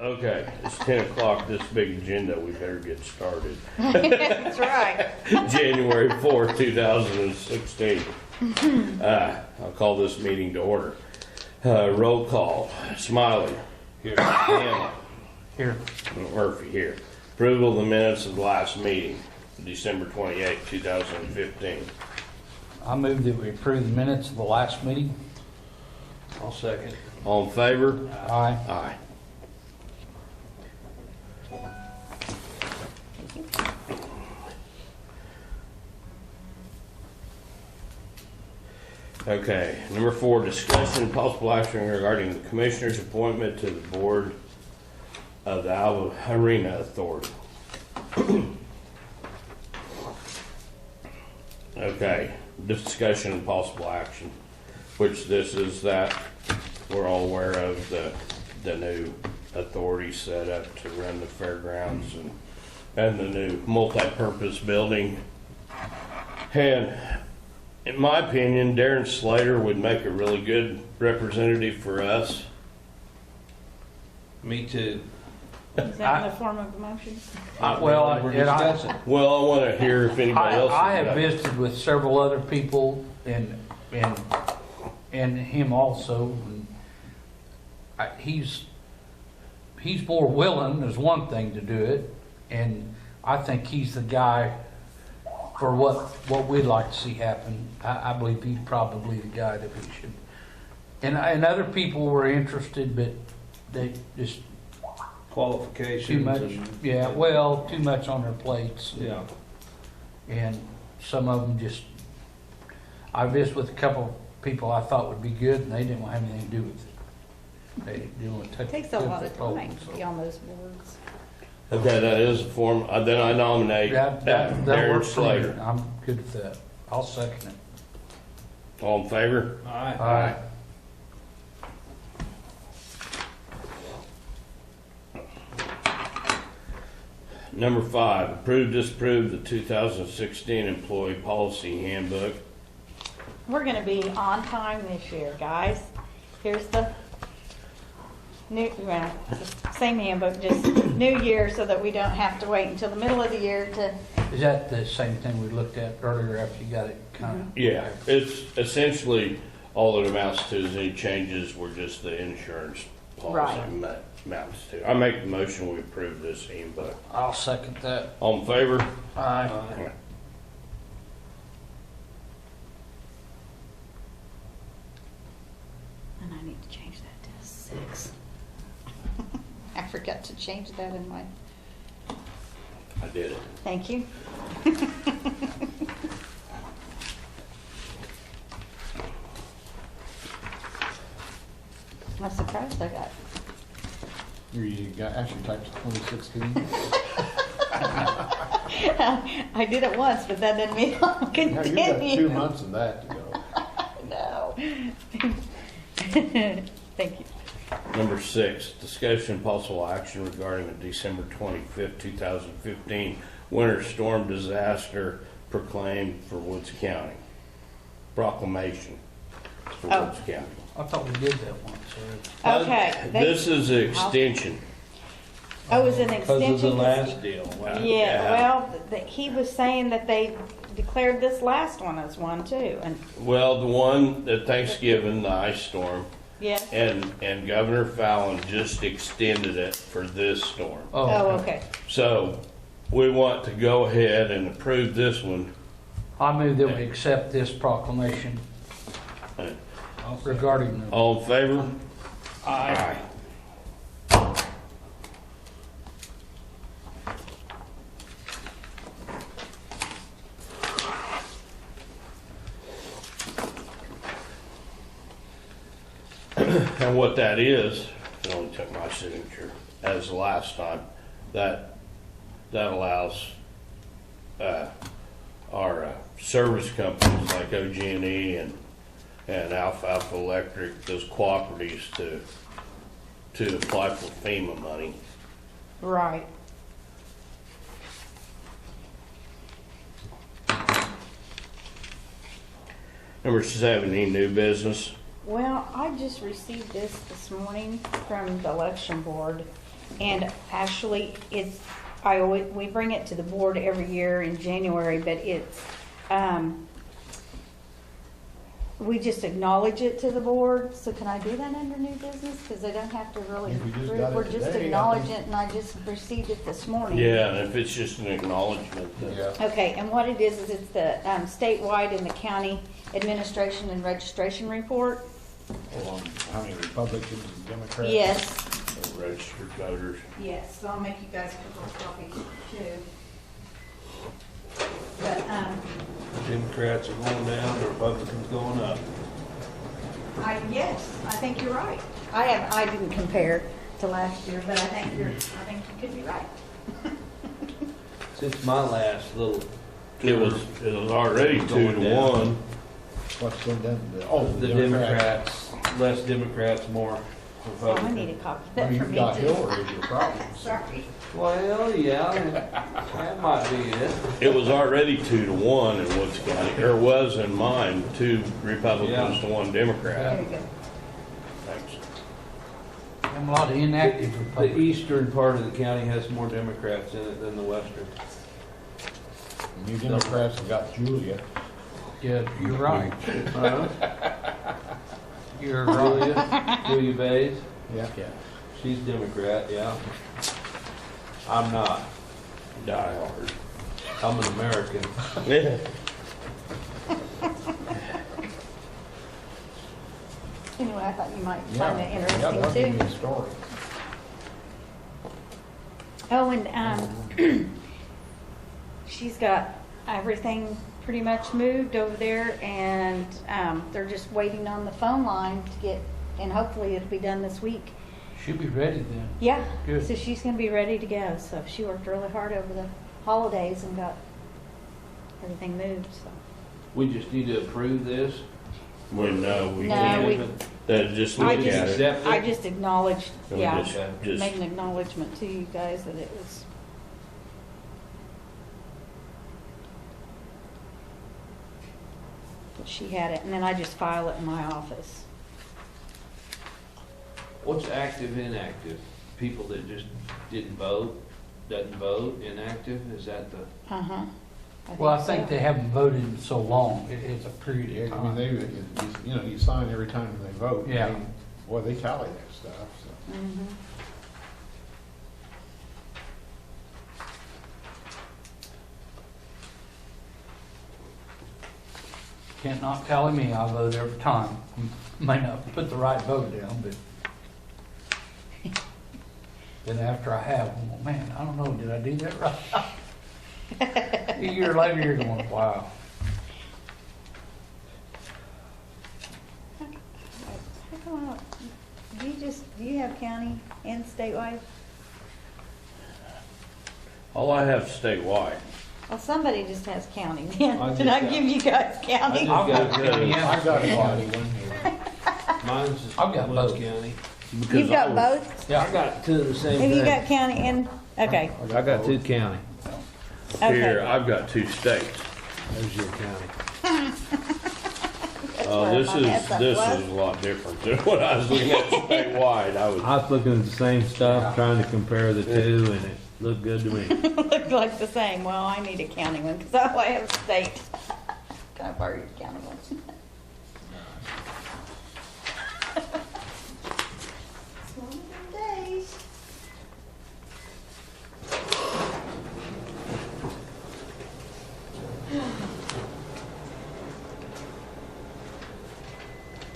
Okay, it's 10 o'clock, this big agenda, we better get started. That's right. January 4th, 2016. I'll call this meeting to order. Roll call, Smiley. Here. Hannah. Here. Murphy here. Approval of the minutes of the last meeting, December 28th, 2015. I move that we approve the minutes of the last meeting. I'll second. All in favor? Aye. Aye. Okay, number 4, discussion and possible action regarding the commissioner's appointment to the board of the Alva Arena Authority. Okay, discussion and possible action, which this is that we're all aware of the new authority set up to run the fairgrounds and the new multi-purpose building. And in my opinion, Darren Slater would make a really good representative for us. Me too. Is that in the form of a motion? Well, We're and discussing. Well, I want to hear if anybody else. I has have got- visited with several other people and him also. And he's more willing is one thing to do it, and I think he's the guy for what we'd like to see happen. I believe he's probably the guy that we should. And other people were interested, but they just Qualifications. too much. and- Yeah, well, too much on their plates. Yeah. And some of them just, I visited with a couple of people I thought would be good, and they didn't want to have anything to do with it. They didn't want to It takes a lot of time to be on those boards. Okay, that is a form. Then I nominate That Darren works for me. Slater. I'm good with that. I'll second it. All in favor? Aye. Aye. Number 5, approve, disapprove the 2016 employee policy handbook. We're gonna be on time this year, guys. Here's the new, well, it's the same handbook, just new year, so that we don't have to wait until the middle of the year to, Is that the same thing we looked at earlier after you got it kind of? Yeah, it's essentially all it amounts to is any changes were just the insurance policy Right. amounts to. I make the motion we approve this handbook. I'll second that. All in favor? Aye. Aye. and I need to change that to 6. I forgot to change that in my, I did it. thank you. I'm surprised I got. You got actually typed 2016. I did it once, but that didn't mean I'll Now you got 2 continue. months of that to go. No. Thank you. Number 6, discussion possible action regarding the December 25th, 2015 winter storm disaster proclaimed for Woods County. Proclamation for Oh. Woods County. I thought we did that once already. Okay. This is an extension. Oh, it was an Because of extension? the last deal. Yeah, Yeah. well, he was saying that they declared this last one as one too, and, Well, the one at Thanksgiving, the ice storm, yes. and Governor Fallon just extended it for this storm. Oh, okay. So we want to go ahead and approve this one. I move that we accept this proclamation regarding the All in favor? Aye. And what that is, it only took my signature as the last time, that allows our service companies like OG&E and Alfalfa Electric, those cooperatives to apply for FEMA money. Right. Number 7, any new business? Well, I just received this morning from the election board, And actually, we bring it to the board every year in January, but we just acknowledge it to the board. So can I do that under new business? Because they don't have to really, If we just got it we're just today, I acknowledging think- it, and I just received it this morning. Yeah, and if it's just an acknowledgement, then. Yeah. Okay, and what it is it's the statewide and the county administration and registration report. On how many Republicans and Democrats? Yes, Registered voters. yes, so I'll make you guys a couple of copies too. But, Democrats are going down, the Republicans going up. yes, I think you're right. I didn't compare to last year, but I think you could be right. Since my last little It was already 2-1. What's going down? Oh, the Democrats, less Democrats, more Oh, I need a Republicans. copy of Well, that for you've me got too. Hillary as your problem. Sorry. Well, yeah, that might be it. It was already 2-1 in Woods County, or was in mine, 2 Republicans to 1 There Democrat. you go. Thanks. And a lot of inactive The Republicans. eastern part of the county has more Democrats in it than the western. And you Democrats have got Julia. Yeah, you're right. Huh? You're right. Julia Bays, Yeah. she's Democrat, yeah. I'm not. Die hard. I'm an American. Yeah. Anyway, I thought you might Yeah. find that Yeah, that'll interesting give too. me a story. Oh, and she's got everything pretty much moved over there, and they're just waiting on the phone line to get, and hopefully it'll be done this week. She'll be ready then. Yeah, Good. so she's gonna be ready to go. So she worked really hard over the holidays and got everything moved, so. We just need to approve this. We know we No, can't. we- Just I look at it. Accept I it. just acknowledged, And we yeah, just- made an acknowledgement to you guys that it was. That she had it, and then I just file it in my office. What's active, inactive? People that just didn't vote, doesn't vote, inactive, is that the? Uh-huh. Well, I think so. they haven't voted in so long. It's a period Yeah, of I mean, time. you know, you sign every time they vote. Yeah. They- Boy, they tally that stuff, so. Mhm. Can't not tally me, I vote every time. May not put the right vote down, but then after I have, I'm going, man, I don't know, did I do that right? A year later, you're going, wow. How come do you have county and statewide? All I have statewide. Well, somebody just has county then. I Did just I got- give you guys county? I just got county. I got a body one here. Mine's I've got Woods both. County. Because You've I got was- both? Yeah. I got two of the same Have you thing. got county and, okay, I got two county. Here, okay. I've got 2 states. There's your county. That's Oh, where this my mess up is was. a lot different than what I was looking at statewide. I was, I was looking at the same stuff, trying to compare the two, and it looked good to me. Looked like the same. Well, I need a county one because I have a state. Can I borrow your county one? It's one of them days.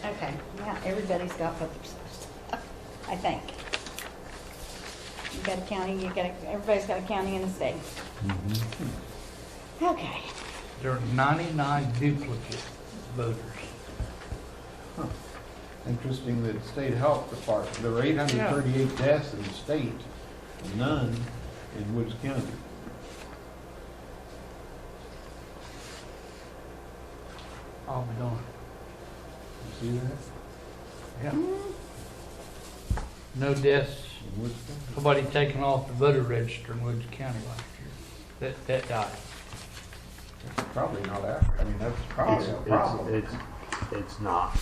Okay, now everybody's got both their stuff, I think. You got a county, everybody's got a county and a state. Okay. There are 99 duplicate voters. Interesting that state health department, there were 838 deaths in the state, none in Woods County. I'll be darned. You see that? Yeah. No deaths, In Woods County? somebody taken off the voter register in Woods County last year. That died. That's probably not accurate. I mean, that's probably a problem. It's not.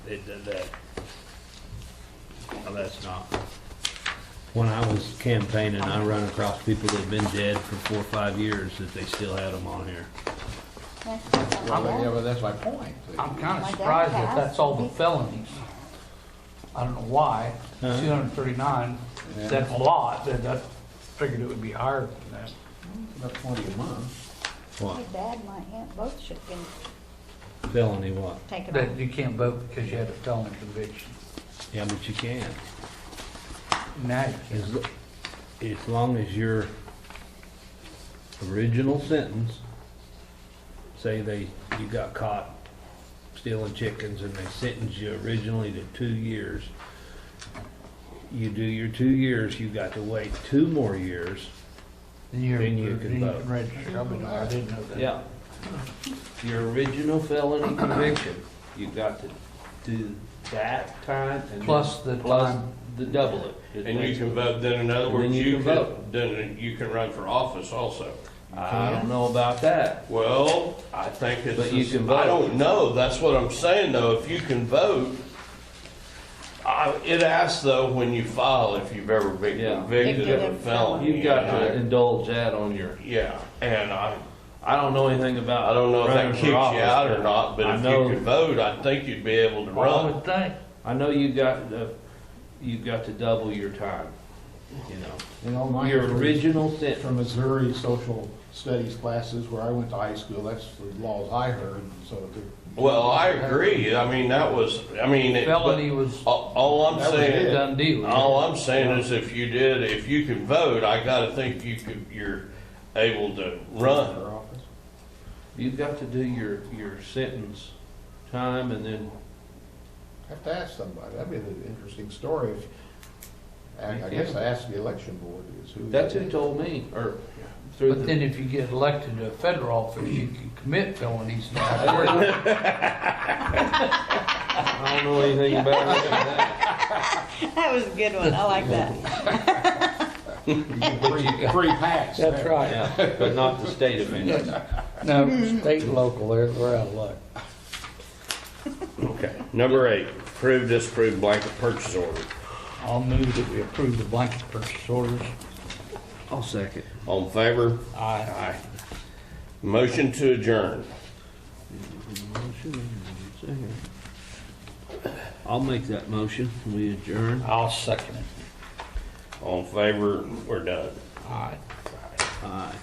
That, no, that's not. When I was campaigning, I run across people that've been dead for 4 or 5 years that they still had them on here. Well, yeah, but that's my point. I'm kind My of dad surprised that passed. that's all the felonies. I don't know why, Huh? 239, Yeah. that's a lot, I figured it would be higher than that. About 20 a month. What? My dad and my aunt both should have been Felony what? taken That off. you can't vote because you had a felony conviction. Yeah, but you can. Now you can't. As long as your original sentence, say you got caught stealing chickens and they sentenced you originally to 2 years. You do your 2 years, you got to wait 2 more years. Then you can vote. register. I didn't know that. Yeah. Your original felony conviction, you got to do that time and. Plus the plus time. the double it. And you can vote, then in other And words, then you can vote. then you can run for office also. I don't know about that. Well, I think it's, But you can I vote. don't know, that's what I'm saying though, if you can vote, it asks though when you file if you've ever been Yeah. convicted If of you're a a felony. You've got and to indulge that on your, Yeah, and I don't know anything about. I don't know if that running for kicks you office, out or not, but I if know- you can vote, I think you'd be able to Well, I run. would think. I know you've got to double your time, you know. You know, my Your original sentence. from Missouri social studies classes where I went to high school, that's the laws I heard, so. Well, I agree, I mean, that was, I mean, Felony was all I'm That was a saying. it. done deal. All I'm saying is if you can vote, I gotta think you're able to run. For office. You've got to do your sentence time and then, Have to ask somebody, that'd be an interesting story. I guess I asked the election board is who. that's who told me, or through But the. then if you get elected to a federal office, you can commit felonies now. I don't know anything about that. That was a good one, I like that. Free pass. That's right. Yeah, but not the state offense. No, state and local, we're out of luck. Okay. Number 8, approve, disapprove blanket purchase order. I'll move that we approve the blanket purchase orders. I'll second. All in favor? Aye. Aye. Motion to adjourn. I'll make that motion. We adjourn. I'll second it. All in favor? We're done. Aye. Aye.